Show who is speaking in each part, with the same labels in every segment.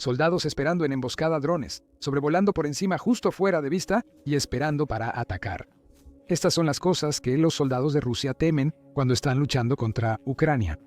Speaker 1: soldados esperando en emboscada, drones, sobrevolando por encima justo fuera de vista y esperando para atacar. Estas son las cosas que los soldados de Rusia temen cuando están luchando contra Ucrania.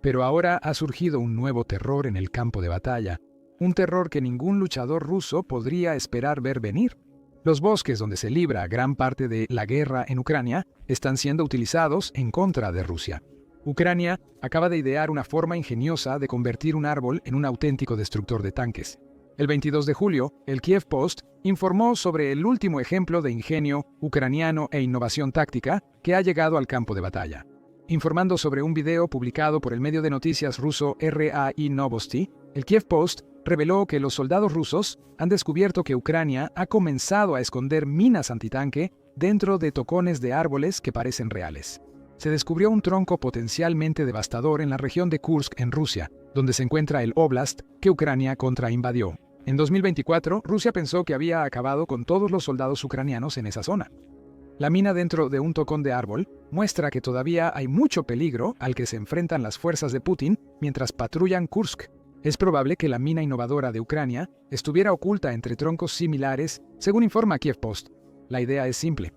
Speaker 1: Pero ahora ha surgido un nuevo terror en el campo de batalla, un terror que ningún luchador ruso podría esperar ver venir. Los bosques donde se libra gran parte de la guerra en Ucrania están siendo utilizados en contra de Rusia. Ucrania acaba de idear una forma ingeniosa de convertir un árbol en un auténtico destructor de tanques. El 22 de julio, el Kiev Post informó sobre el último ejemplo de ingenio ucraniano e innovación táctica que ha llegado al campo de batalla. Informando sobre un video publicado por el medio de noticias ruso RAI Novosti, el Kiev Post reveló que los soldados rusos han descubierto que Ucrania ha comenzado a esconder minas antitanque dentro de tocones de árboles que parecen reales. Se descubrió un tronco potencialmente devastador en la región de Kursk, en Rusia, donde se encuentra el Oblast que Ucrania contrainvadió. En 2024, Rusia pensó que había acabado con todos los soldados ucranianos en esa zona. La mina dentro de un tocón de árbol muestra que todavía hay mucho peligro al que se enfrentan las fuerzas de Putin mientras patrullan Kursk. Es probable que la mina innovadora de Ucrania estuviera oculta entre troncos similares, según informa Kiev Post. La idea es simple.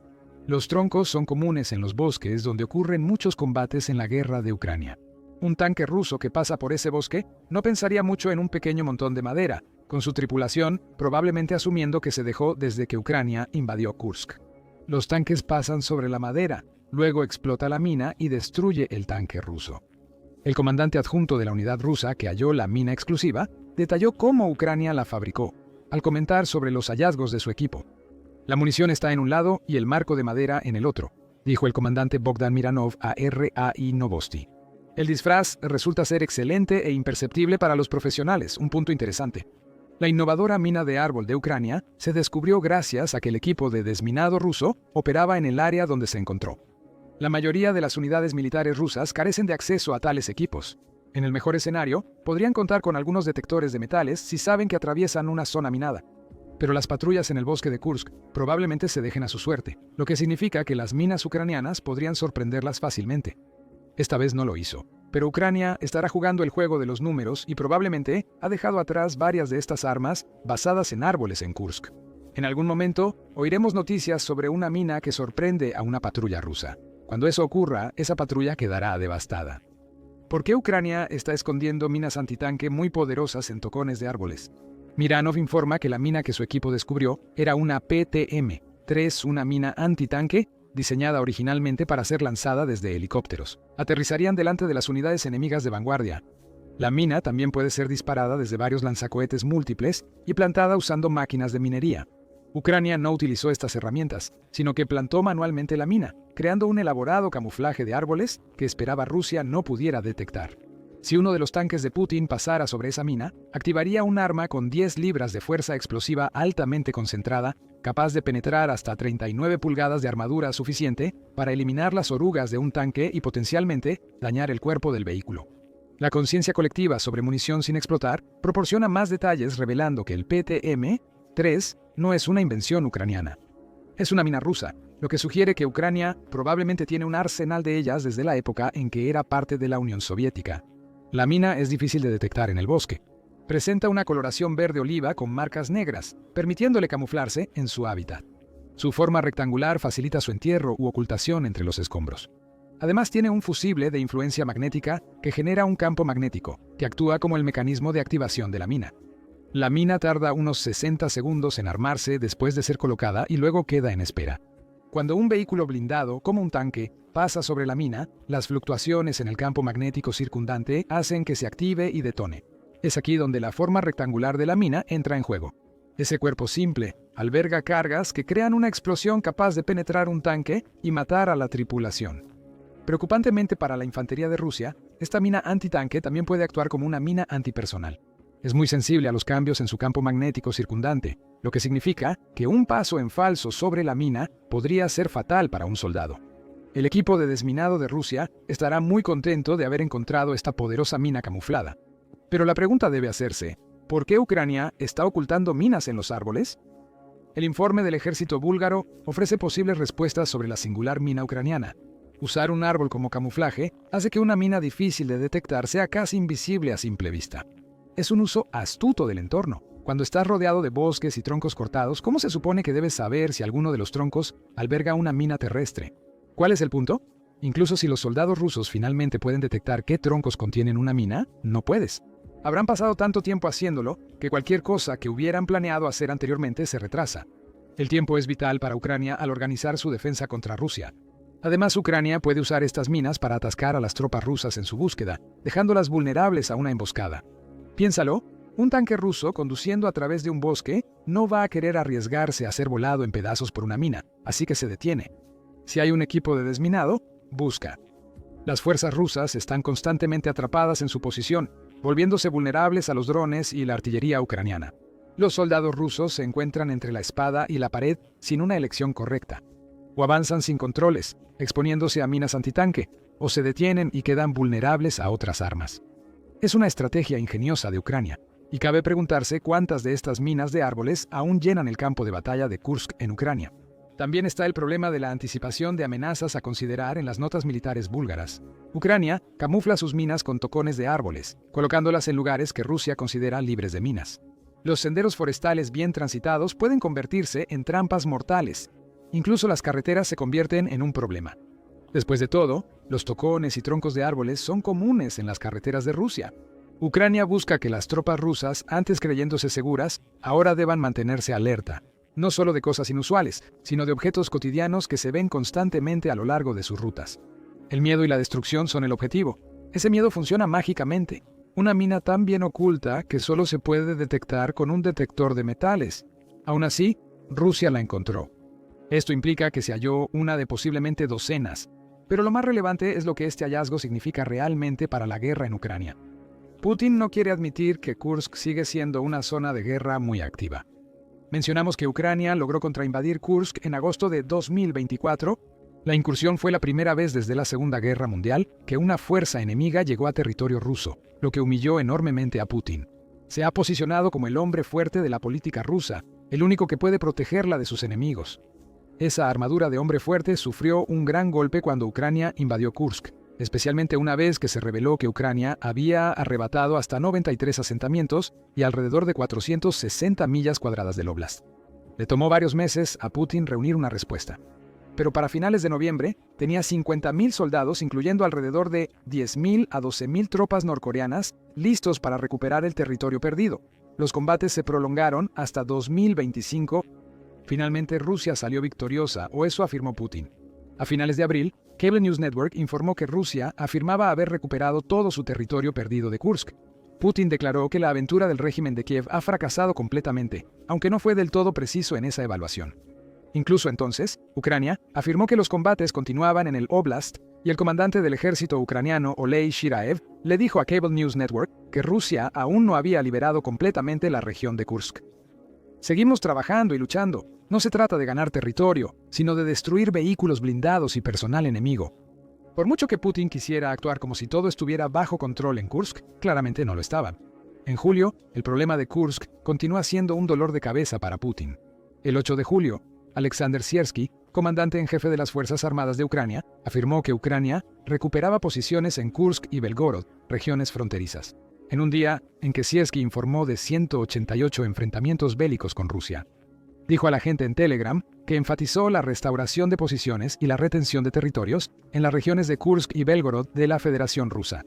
Speaker 1: Los troncos son comunes en los bosques donde ocurren muchos combates en la guerra de Ucrania. Un tanque ruso que pasa por ese bosque no pensaría mucho en un pequeño montón de madera, con su tripulación probablemente asumiendo que se dejó desde que Ucrania invadió Kursk. Los tanques pasan sobre la madera, luego explota la mina y destruye el tanque ruso. El comandante adjunto de la unidad rusa que halló la mina exclusiva detalló cómo Ucrania la fabricó, al comentar sobre los hallazgos de su equipo. La munición está en un lado y el marco de madera en el otro, dijo el comandante Bogdan Miranov a RAI Novosti. El disfraz resulta ser excelente e imperceptible para los profesionales, un punto interesante. La innovadora mina de árbol de Ucrania se descubrió gracias a que el equipo de desminado ruso operaba en el área donde se encontró. La mayoría de las unidades militares rusas carecen de acceso a tales equipos. En el mejor escenario, podrían contar con algunos detectores de metales si saben que atraviesan una zona minada. Pero las patrullas en el bosque de Kursk probablemente se dejen a su suerte, lo que significa que las minas ucranianas podrían sorprenderlas fácilmente. Esta vez no lo hizo, pero Ucrania estará jugando el juego de los números y probablemente ha dejado atrás varias de estas armas basadas en árboles en Kursk. En algún momento, oiremos noticias sobre una mina que sorprende a una patrulla rusa. Cuando eso ocurra, esa patrulla quedará devastada. ¿Por qué Ucrania está escondiendo minas antitanque muy poderosas en tocones de árboles? Miranov informa que la mina que su equipo descubrió era una PTM-3, una mina antitanque diseñada originalmente para ser lanzada desde helicópteros. Aterrizarían delante de las unidades enemigas de vanguardia. La mina también puede ser disparada desde varios lanzacohetes múltiples y plantada usando máquinas de minería. Ucrania no utilizó estas herramientas, sino que plantó manualmente la mina, creando un elaborado camuflaje de árboles que esperaba Rusia no pudiera detectar. Si uno de los tanques de Putin pasara sobre esa mina, activaría un arma con 10 libras de fuerza explosiva altamente concentrada, capaz de penetrar hasta 39 pulgadas de armadura suficiente para eliminar las orugas de un tanque y potencialmente dañar el cuerpo del vehículo. La conciencia colectiva sobre munición sin explotar proporciona más detalles revelando que el PTM-3 no es una invención ucraniana. Es una mina rusa, lo que sugiere que Ucrania probablemente tiene un arsenal de ellas desde la época en que era parte de la Unión Soviética. La mina es difícil de detectar en el bosque. Presenta una coloración verde oliva con marcas negras, permitiéndole camuflarse en su hábitat. Su forma rectangular facilita su entierro u ocultación entre los escombros. Además tiene un fusible de influencia magnética que genera un campo magnético, que actúa como el mecanismo de activación de la mina. La mina tarda unos 60 segundos en armarse después de ser colocada y luego queda en espera. Cuando un vehículo blindado, como un tanque, pasa sobre la mina, las fluctuaciones en el campo magnético circundante hacen que se active y detone. Es aquí donde la forma rectangular de la mina entra en juego. Ese cuerpo simple alberga cargas que crean una explosión capaz de penetrar un tanque y matar a la tripulación. Preocupantemente para la infantería de Rusia, esta mina antitanque también puede actuar como una mina antipersonal. Es muy sensible a los cambios en su campo magnético circundante, lo que significa que un paso en falso sobre la mina podría ser fatal para un soldado. El equipo de desminado de Rusia estará muy contento de haber encontrado esta poderosa mina camuflada. Pero la pregunta debe hacerse, ¿por qué Ucrania está ocultando minas en los árboles? El informe del ejército búlgaro ofrece posibles respuestas sobre la singular mina ucraniana. Usar un árbol como camuflaje hace que una mina difícil de detectar sea casi invisible a simple vista. Es un uso astuto del entorno. Cuando estás rodeado de bosques y troncos cortados, ¿cómo se supone que debes saber si alguno de los troncos alberga una mina terrestre? ¿Cuál es el punto? Incluso si los soldados rusos finalmente pueden detectar qué troncos contienen una mina, no puedes. Habrán pasado tanto tiempo haciéndolo que cualquier cosa que hubieran planeado hacer anteriormente se retrasa. El tiempo es vital para Ucrania al organizar su defensa contra Rusia. Además, Ucrania puede usar estas minas para atascar a las tropas rusas en su búsqueda, dejándolas vulnerables a una emboscada. Piénsalo, un tanque ruso conduciendo a través de un bosque no va a querer arriesgarse a ser volado en pedazos por una mina, así que se detiene. Si hay un equipo de desminado, busca. Las fuerzas rusas están constantemente atrapadas en su posición, volviéndose vulnerables a los drones y la artillería ucraniana. Los soldados rusos se encuentran entre la espada y la pared sin una elección correcta. O avanzan sin controles, exponiéndose a minas antitanque, o se detienen y quedan vulnerables a otras armas. Es una estrategia ingeniosa de Ucrania, y cabe preguntarse cuántas de estas minas de árboles aún llenan el campo de batalla de Kursk en Ucrania. También está el problema de la anticipación de amenazas a considerar en las notas militares búlgaras. Ucrania camufla sus minas con tocones de árboles, colocándolas en lugares que Rusia considera libres de minas. Los senderos forestales bien transitados pueden convertirse en trampas mortales. Incluso las carreteras se convierten en un problema. Después de todo, los tocones y troncos de árboles son comunes en las carreteras de Rusia. Ucrania busca que las tropas rusas, antes creyéndose seguras, ahora deban mantenerse alerta, no solo de cosas inusuales, sino de objetos cotidianos que se ven constantemente a lo largo de sus rutas. El miedo y la destrucción son el objetivo. Ese miedo funciona mágicamente. Una mina tan bien oculta que solo se puede detectar con un detector de metales. Aún así, Rusia la encontró. Esto implica que se halló una de posiblemente docenas, pero lo más relevante es lo que este hallazgo significa realmente para la guerra en Ucrania. Putin no quiere admitir que Kursk sigue siendo una zona de guerra muy activa. Mencionamos que Ucrania logró contrainvadir Kursk en agosto de 2024. La incursión fue la primera vez desde la Segunda Guerra Mundial que una fuerza enemiga llegó a territorio ruso, lo que humilló enormemente a Putin. Se ha posicionado como el hombre fuerte de la política rusa, el único que puede protegerla de sus enemigos. Esa armadura de hombre fuerte sufrió un gran golpe cuando Ucrania invadió Kursk, especialmente una vez que se reveló que Ucrania había arrebatado hasta 93 asentamientos y alrededor de 460 millas cuadradas del óblast. Le tomó varios meses a Putin reunir una respuesta. Pero para finales de noviembre tenía 50.000 soldados, incluyendo alrededor de 10.000 a 12.000 tropas norcoreanas, listos para recuperar el territorio perdido. Los combates se prolongaron hasta 2025. Finalmente Rusia salió victoriosa, o eso afirmó Putin. A finales de abril, Cable News Network informó que Rusia afirmaba haber recuperado todo su territorio perdido de Kursk. Putin declaró que la aventura del régimen de Kiev ha fracasado completamente, aunque no fue del todo preciso en esa evaluación. Incluso entonces, Ucrania afirmó que los combates continuaban en el Oblast y el comandante del ejército ucraniano Olei Shiraev le dijo a Cable News Network que Rusia aún no había liberado completamente la región de Kursk. Seguimos trabajando y luchando. No se trata de ganar territorio, sino de destruir vehículos blindados y personal enemigo. Por mucho que Putin quisiera actuar como si todo estuviera bajo control en Kursk, claramente no lo estaba. En julio, el problema de Kursk continúa siendo un dolor de cabeza para Putin. El 8 de julio, Alexander Siersky, comandante en jefe de las Fuerzas Armadas de Ucrania, afirmó que Ucrania recuperaba posiciones en Kursk y Belgorod, regiones fronterizas, en un día en que Siersky informó de 188 enfrentamientos bélicos con Rusia. Dijo a la gente en Telegram que enfatizó la restauración de posiciones y la retención de territorios en las regiones de Kursk y Belgorod de la Federación Rusa,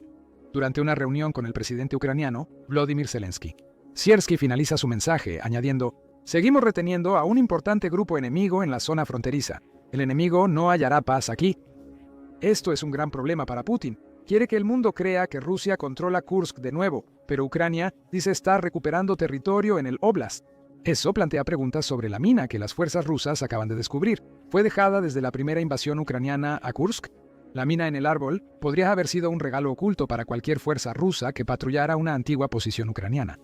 Speaker 1: durante una reunión con el presidente ucraniano, Volodymyr Zelensky. Siersky finaliza su mensaje añadiendo: «Seguimos reteniendo a un importante grupo enemigo en la zona fronteriza. El enemigo no hallará paz aquí». Esto es un gran problema para Putin. Quiere que el mundo crea que Rusia controla Kursk de nuevo, pero Ucrania dice estar recuperando territorio en el Oblast. Eso plantea preguntas sobre la mina que las fuerzas rusas acaban de descubrir. ¿Fue dejada desde la primera invasión ucraniana a Kursk? La mina en el árbol podría haber sido un regalo oculto para cualquier fuerza rusa que patrullara una antigua posición ucraniana.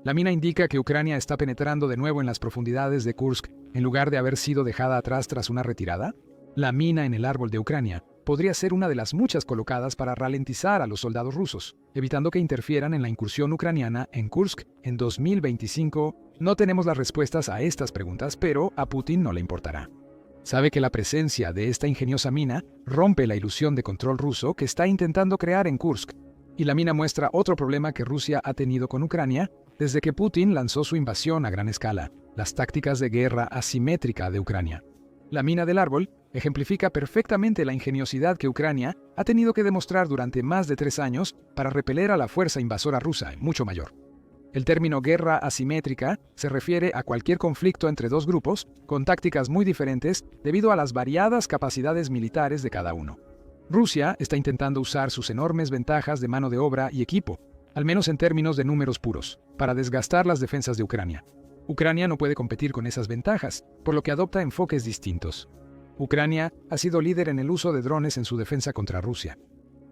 Speaker 1: La mina indica que Ucrania está penetrando de nuevo en las profundidades de Kursk en lugar de haber sido dejada atrás tras una retirada. La mina en el árbol de Ucrania podría ser una de las muchas colocadas para ralentizar a los soldados rusos, evitando que interfieran en la incursión ucraniana en Kursk en 2025. No tenemos las respuestas a estas preguntas, pero a Putin no le importará. Sabe que la presencia de esta ingeniosa mina rompe la ilusión de control ruso que está intentando crear en Kursk. Y la mina muestra otro problema que Rusia ha tenido con Ucrania desde que Putin lanzó su invasión a gran escala, las tácticas de guerra asimétrica de Ucrania. La mina del árbol ejemplifica perfectamente la ingeniosidad que Ucrania ha tenido que demostrar durante más de 3 años para repeler a la fuerza invasora rusa, mucho mayor. El término guerra asimétrica se refiere a cualquier conflicto entre dos grupos con tácticas muy diferentes debido a las variadas capacidades militares de cada uno. Rusia está intentando usar sus enormes ventajas de mano de obra y equipo, al menos en términos de números puros, para desgastar las defensas de Ucrania. Ucrania no puede competir con esas ventajas, por lo que adopta enfoques distintos. Ucrania ha sido líder en el uso de drones en su defensa contra Rusia.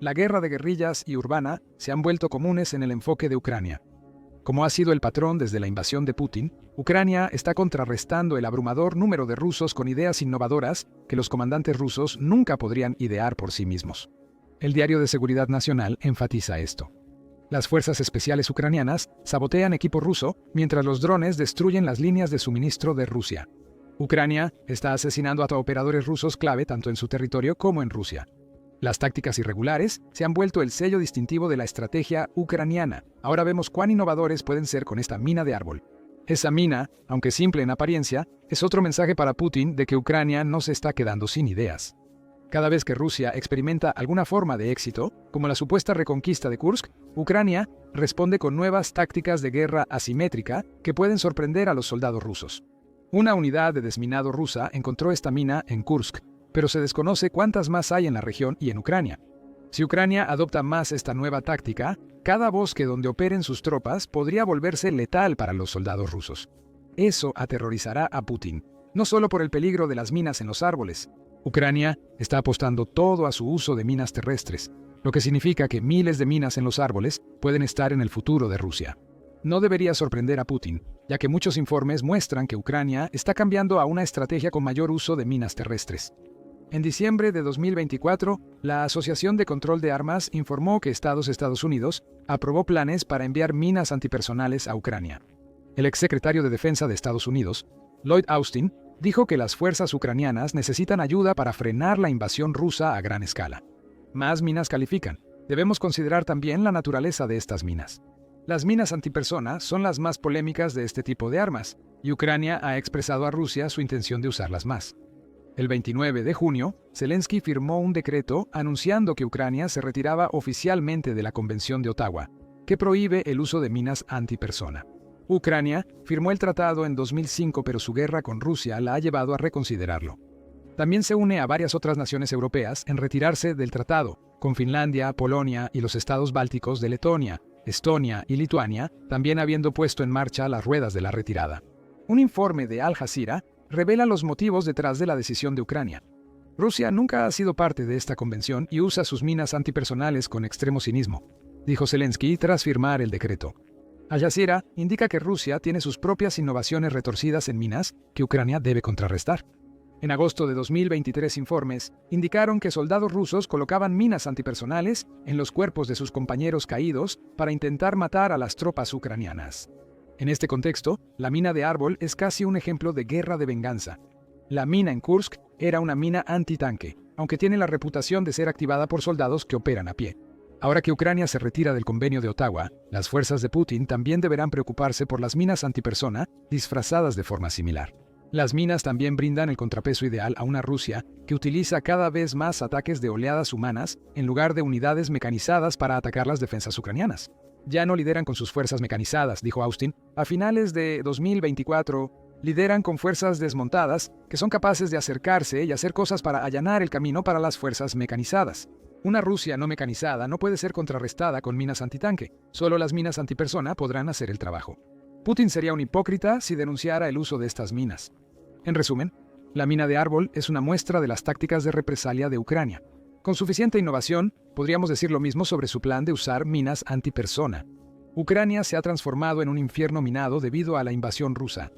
Speaker 1: La guerra de guerrillas y urbana se han vuelto comunes en el enfoque de Ucrania. Como ha sido el patrón desde la invasión de Putin, Ucrania está contrarrestando el abrumador número de rusos con ideas innovadoras que los comandantes rusos nunca podrían idear por sí mismos. El Diario de Seguridad Nacional enfatiza esto. Las fuerzas especiales ucranianas sabotean equipo ruso mientras los drones destruyen las líneas de suministro de Rusia. Ucrania está asesinando a operadores rusos clave tanto en su territorio como en Rusia. Las tácticas irregulares se han vuelto el sello distintivo de la estrategia ucraniana. Ahora vemos cuán innovadores pueden ser con esta mina de árbol. Esa mina, aunque simple en apariencia, es otro mensaje para Putin de que Ucrania no se está quedando sin ideas. Cada vez que Rusia experimenta alguna forma de éxito, como la supuesta reconquista de Kursk, Ucrania responde con nuevas tácticas de guerra asimétrica que pueden sorprender a los soldados rusos. Una unidad de desminado rusa encontró esta mina en Kursk, pero se desconoce cuántas más hay en la región y en Ucrania. Si Ucrania adopta más esta nueva táctica, cada bosque donde operen sus tropas podría volverse letal para los soldados rusos. Eso aterrorizará a Putin, no solo por el peligro de las minas en los árboles. Ucrania está apostando todo a su uso de minas terrestres, lo que significa que miles de minas en los árboles pueden estar en el futuro de Rusia. No debería sorprender a Putin, ya que muchos informes muestran que Ucrania está cambiando a una estrategia con mayor uso de minas terrestres. En diciembre de 2024, la Asociación de Control de Armas informó que Estados Unidos aprobó planes para enviar minas antipersonales a Ucrania. El exsecretario de Defensa de Estados Unidos, Lloyd Austin, dijo que las fuerzas ucranianas necesitan ayuda para frenar la invasión rusa a gran escala. Más minas califican. Debemos considerar también la naturaleza de estas minas. Las minas antipersona son las más polémicas de este tipo de armas, y Ucrania ha expresado a Rusia su intención de usarlas más. El 29 de junio, Zelensky firmó un decreto anunciando que Ucrania se retiraba oficialmente de la Convención de Ottawa, que prohíbe el uso de minas antipersona. Ucrania firmó el tratado en 2005, pero su guerra con Rusia la ha llevado a reconsiderarlo. También se une a varias otras naciones europeas en retirarse del tratado, con Finlandia, Polonia y los estados bálticos de Letonia, Estonia y Lituania también habiendo puesto en marcha las ruedas de la retirada. Un informe de Al Jazeera revela los motivos detrás de la decisión de Ucrania. Rusia nunca ha sido parte de esta convención y usa sus minas antipersonales con extremo cinismo, dijo Zelensky tras firmar el decreto. Al Jazeera indica que Rusia tiene sus propias innovaciones retorcidas en minas que Ucrania debe contrarrestar. En agosto de 2023, informes indicaron que soldados rusos colocaban minas antipersonales en los cuerpos de sus compañeros caídos para intentar matar a las tropas ucranianas. En este contexto, la mina de árbol es casi un ejemplo de guerra de venganza. La mina en Kursk era una mina antitanque, aunque tiene la reputación de ser activada por soldados que operan a pie. Ahora que Ucrania se retira del convenio de Ottawa, las fuerzas de Putin también deberán preocuparse por las minas antipersona disfrazadas de forma similar. Las minas también brindan el contrapeso ideal a una Rusia que utiliza cada vez más ataques de oleadas humanas en lugar de unidades mecanizadas para atacar las defensas ucranianas. Ya no lideran con sus fuerzas mecanizadas, dijo Austin. A finales de 2024, lideran con fuerzas desmontadas que son capaces de acercarse y hacer cosas para allanar el camino para las fuerzas mecanizadas. Una Rusia no mecanizada no puede ser contrarrestada con minas antitanque. Solo las minas antipersona podrán hacer el trabajo. Putin sería un hipócrita si denunciara el uso de estas minas. En resumen, la mina de árbol es una muestra de las tácticas de represalia de Ucrania. Con suficiente innovación, podríamos decir lo mismo sobre su plan de usar minas antipersona. Ucrania se ha transformado en un infierno minado debido a la invasión rusa.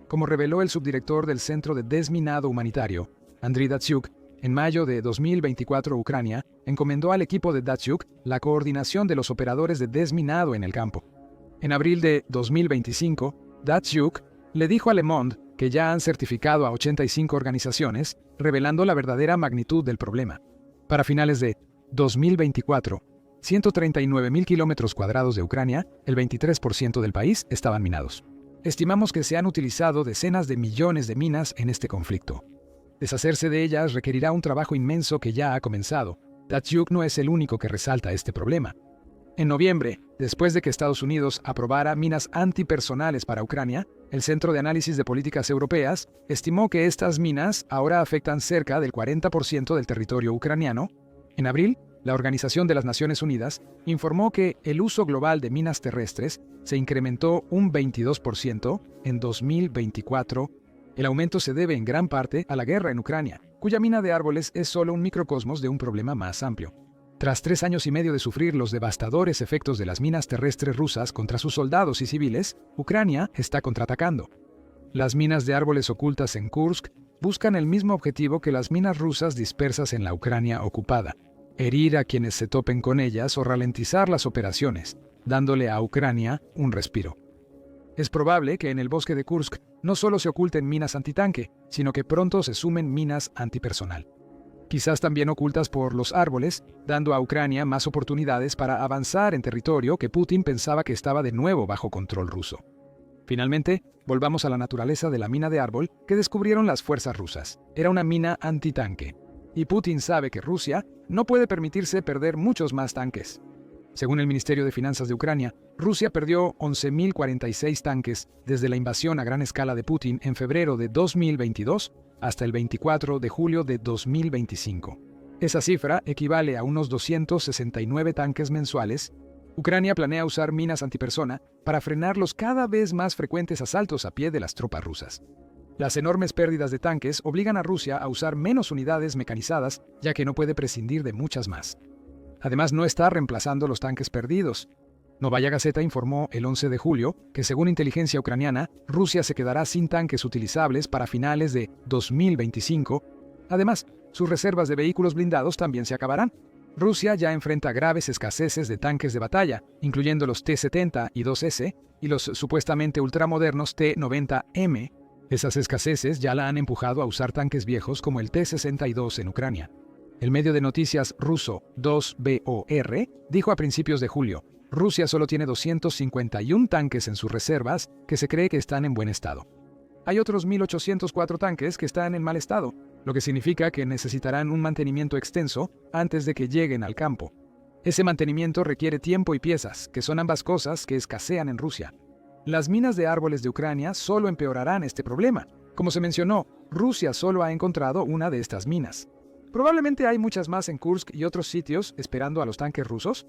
Speaker 1: Como reveló el subdirector del Centro de Desminado Humanitario, Andriy Datsyuk, en mayo de 2024 Ucrania encomendó al equipo de Datsyuk la coordinación de los operadores de desminado en el campo. En abril de 2025, Datsyuk le dijo a Le Monde que ya han certificado a 85 organizaciones, revelando la verdadera magnitud del problema. Para finales de 2024, 139.000 kilómetros cuadrados de Ucrania, el 23% del país, estaban minados. Estimamos que se han utilizado decenas de millones de minas en este conflicto. Deshacerse de ellas requerirá un trabajo inmenso que ya ha comenzado. Datsuk no es el único que resalta este problema. En noviembre, después de que Estados Unidos aprobara minas antipersonales para Ucrania, el Centro de Análisis de Políticas Europeas estimó que estas minas ahora afectan cerca del 40% del territorio ucraniano. En abril, la Organización de las Naciones Unidas informó que el uso global de minas terrestres se incrementó un 22% en 2024. El aumento se debe en gran parte a la guerra en Ucrania, cuya mina de árboles es solo un microcosmos de un problema más amplio. Tras 3 años y medio de sufrir los devastadores efectos de las minas terrestres rusas contra sus soldados y civiles, Ucrania está contraatacando. Las minas de árboles ocultas en Kursk buscan el mismo objetivo que las minas rusas dispersas en la Ucrania ocupada: herir a quienes se topen con ellas o ralentizar las operaciones, dándole a Ucrania un respiro. Es probable que en el bosque de Kursk no solo se oculten minas antitanque, sino que pronto se sumen minas antipersonal. Quizás también ocultas por los árboles, dando a Ucrania más oportunidades para avanzar en territorio que Putin pensaba que estaba de nuevo bajo control ruso. Finalmente, volvamos a la naturaleza de la mina de árbol que descubrieron las fuerzas rusas. Era una mina antitanque. Y Putin sabe que Rusia no puede permitirse perder muchos más tanques. Según el Ministerio de Finanzas de Ucrania, Rusia perdió 11.046 tanques desde la invasión a gran escala de Putin en febrero de 2022 hasta el 24 de julio de 2025. Esa cifra equivale a unos 269 tanques mensuales. Ucrania planea usar minas antipersona para frenar los cada vez más frecuentes asaltos a pie de las tropas rusas. Las enormes pérdidas de tanques obligan a Rusia a usar menos unidades mecanizadas, ya que no puede prescindir de muchas más. Además, no está reemplazando los tanques perdidos. Novaya Gazeta informó el 11 de julio que, según inteligencia ucraniana, Rusia se quedará sin tanques utilizables para finales de 2025. Además, sus reservas de vehículos blindados también se acabarán. Rusia ya enfrenta graves escaseces de tanques de batalla, incluyendo los T-70 y 2S y los supuestamente ultramodernos T-90M. Esas escaseces ya la han empujado a usar tanques viejos como el T-62 en Ucrania. El medio de noticias ruso 2BOR dijo a principios de julio: Rusia solo tiene 251 tanques en sus reservas que se cree que están en buen estado. Hay otros 1.804 tanques que están en mal estado, lo que significa que necesitarán un mantenimiento extenso antes de que lleguen al campo. Ese mantenimiento requiere tiempo y piezas, que son ambas cosas que escasean en Rusia. Las minas de árboles de Ucrania solo empeorarán este problema. Como se mencionó, Rusia solo ha encontrado una de estas minas. Probablemente hay muchas más en Kursk y otros sitios esperando a los tanques rusos.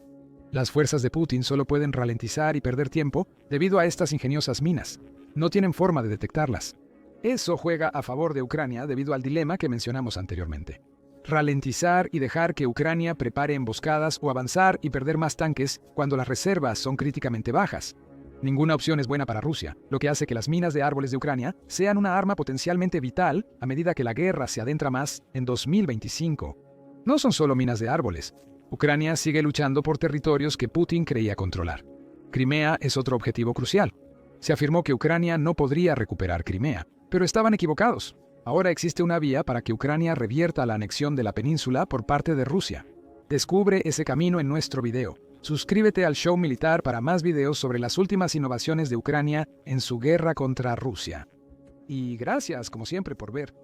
Speaker 1: Las fuerzas de Putin solo pueden ralentizar y perder tiempo debido a estas ingeniosas minas. No tienen forma de detectarlas. Eso juega a favor de Ucrania debido al dilema que mencionamos anteriormente. Ralentizar y dejar que Ucrania prepare emboscadas o avanzar y perder más tanques cuando las reservas son críticamente bajas. Ninguna opción es buena para Rusia, lo que hace que las minas de árboles de Ucrania sean una arma potencialmente vital a medida que la guerra se adentra más en 2025. No son solo minas de árboles. Ucrania sigue luchando por territorios que Putin creía controlar. Crimea es otro objetivo crucial. Se afirmó que Ucrania no podría recuperar Crimea, pero estaban equivocados. Ahora existe una vía para que Ucrania revierta la anexión de la península por parte de Rusia. Descubre ese camino en nuestro video. Suscríbete al Show Militar para más videos sobre las últimas innovaciones de Ucrania en su guerra contra Rusia. Y gracias, como siempre, por ver.